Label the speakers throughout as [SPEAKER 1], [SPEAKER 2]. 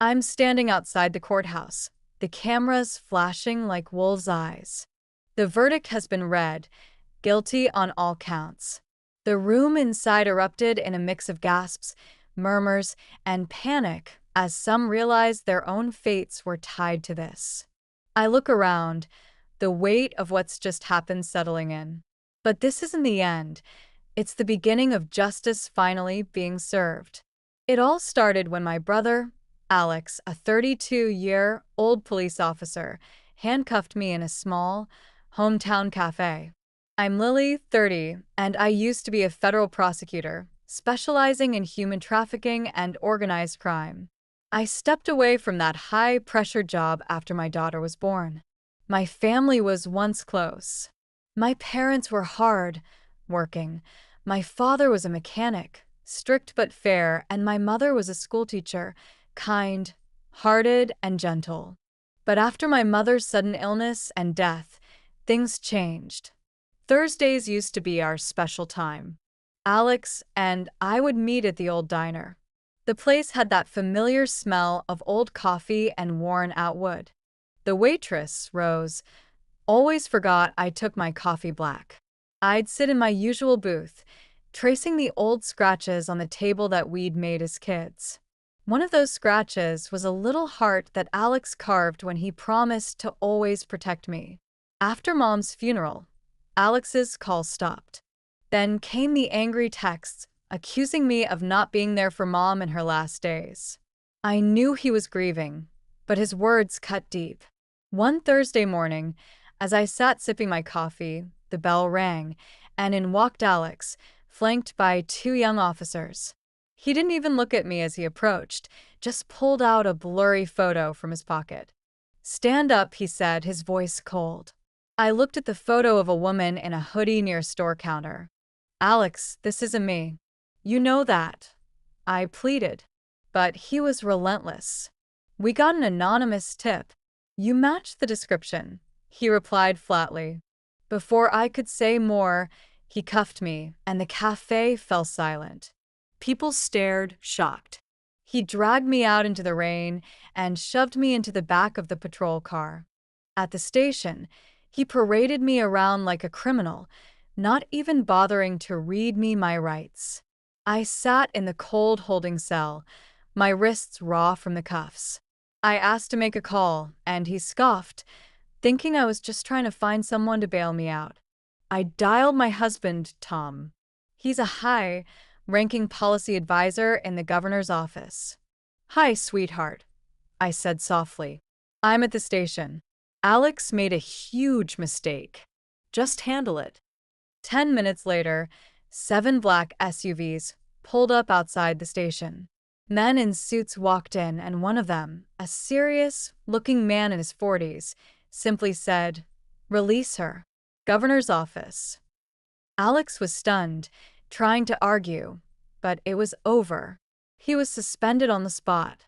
[SPEAKER 1] I'm standing outside the courthouse, the cameras flashing like wolves' eyes. The verdict has been read, guilty on all counts. The room inside erupted in a mix of gasps, murmurs, and panic as some realized their own fates were tied to this. I look around, the weight of what's just happened settling in. But this isn't the end. It's the beginning of justice finally being served. It all started when my brother, Alex, a 32-year-old police officer, handcuffed me in a small, hometown cafe. I'm Lily, 30, and I used to be a federal prosecutor, specializing in human trafficking and organized crime. I stepped away from that high-pressure job after my daughter was born. My family was once close. My parents were hard working. My father was a mechanic, strict but fair, and my mother was a schoolteacher, kind, hearted, and gentle. But after my mother's sudden illness and death, things changed. Thursdays used to be our special time. Alex and I would meet at the old diner. The place had that familiar smell of old coffee and worn-out wood. The waitress, Rose, always forgot I took my coffee black. I'd sit in my usual booth, tracing the old scratches on the table that we'd made as kids. One of those scratches was a little heart that Alex carved when he promised to always protect me. After Mom's funeral, Alex's call stopped. Then came the angry texts, accusing me of not being there for Mom in her last days. I knew he was grieving, but his words cut deep. One Thursday morning, as I sat sipping my coffee, the bell rang, and in walked Alex, flanked by two young officers. He didn't even look at me as he approached, just pulled out a blurry photo from his pocket. "Stand up," he said, his voice cold. I looked at the photo of a woman in a hoodie near a store counter. "Alex, this isn't me. You know that," I pleaded. But he was relentless. "We got an anonymous tip. You matched the description," he replied flatly. Before I could say more, he cuffed me, and the cafe fell silent. People stared, shocked. He dragged me out into the rain and shoved me into the back of the patrol car. At the station, he paraded me around like a criminal, not even bothering to read me my rights. I sat in the cold holding cell, my wrists raw from the cuffs. I asked to make a call, and he scoffed, thinking I was just trying to find someone to bail me out. I dialed my husband, Tom. He's a high-ranking policy advisor in the governor's office. "Hi, sweetheart," I said softly. "I'm at the station. Alex made a huge mistake. Just handle it." 10 minutes later, 7 black SUVs pulled up outside the station. Men in suits walked in, and one of them, a serious-looking man in his 40s, simply said, "Release her." Governor's office. Alex was stunned, trying to argue, but it was over. He was suspended on the spot.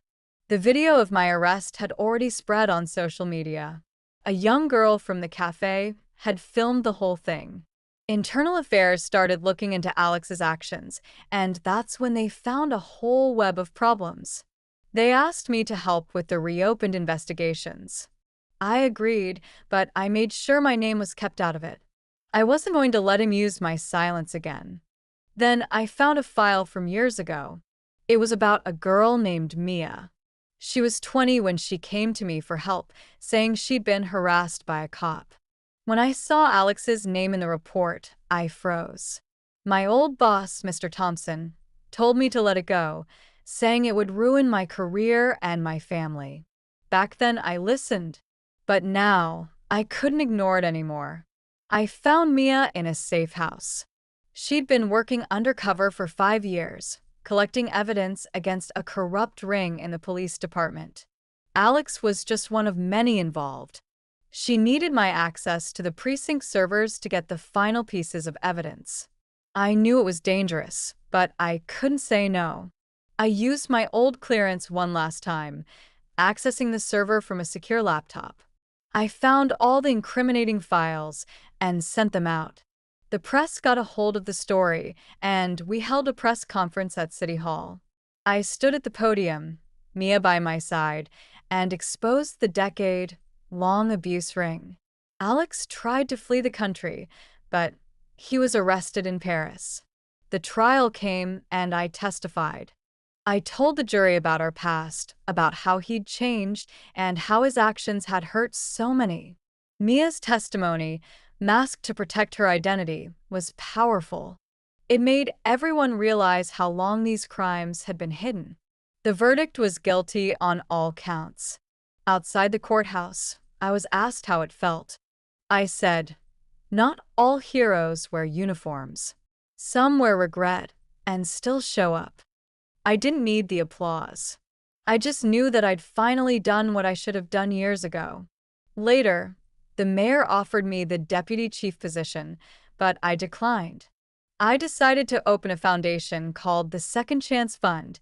[SPEAKER 1] The video of my arrest had already spread on social media. A young girl from the cafe had filmed the whole thing. Internal Affairs started looking into Alex's actions, and that's when they found a whole web of problems. They asked me to help with the reopened investigations. I agreed, but I made sure my name was kept out of it. I wasn't going to let him use my silence again. Then I found a file from years ago. It was about a girl named Mia. She was 20 when she came to me for help, saying she'd been harassed by a cop. When I saw Alex's name in the report, I froze. My old boss, Mr. Thompson, told me to let it go, saying it would ruin my career and my family. Back then, I listened. But now, I couldn't ignore it anymore. I found Mia in a safe house. She'd been working undercover for 5 years, collecting evidence against a corrupt ring in the police department. Alex was just one of many involved. She needed my access to the precinct servers to get the final pieces of evidence. I knew it was dangerous, but I couldn't say no. I used my old clearance one last time, accessing the server from a secure laptop. I found all the incriminating files and sent them out. The press got a hold of the story, and we held a press conference at City Hall. I stood at the podium, Mia by my side, and exposed the decade-long abuse ring. Alex tried to flee the country, but he was arrested in Paris. The trial came, and I testified. I told the jury about our past, about how he'd changed, and how his actions had hurt so many. Mia's testimony, masked to protect her identity, was powerful. It made everyone realize how long these crimes had been hidden. The verdict was guilty on all counts. Outside the courthouse, I was asked how it felt. I said, "Not all heroes wear uniforms. Some wear regret and still show up." I didn't need the applause. I just knew that I'd finally done what I should have done years ago. Later, the mayor offered me the deputy chief position, but I declined. I decided to open a foundation called the Second Chance Fund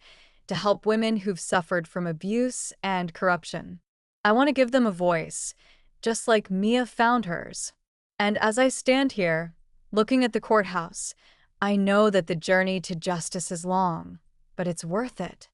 [SPEAKER 1] to help women who've suffered from abuse and corruption. I want to give them a voice, just like Mia found hers. And as I stand here, looking at the courthouse, I know that the journey to justice is long, but it's worth it.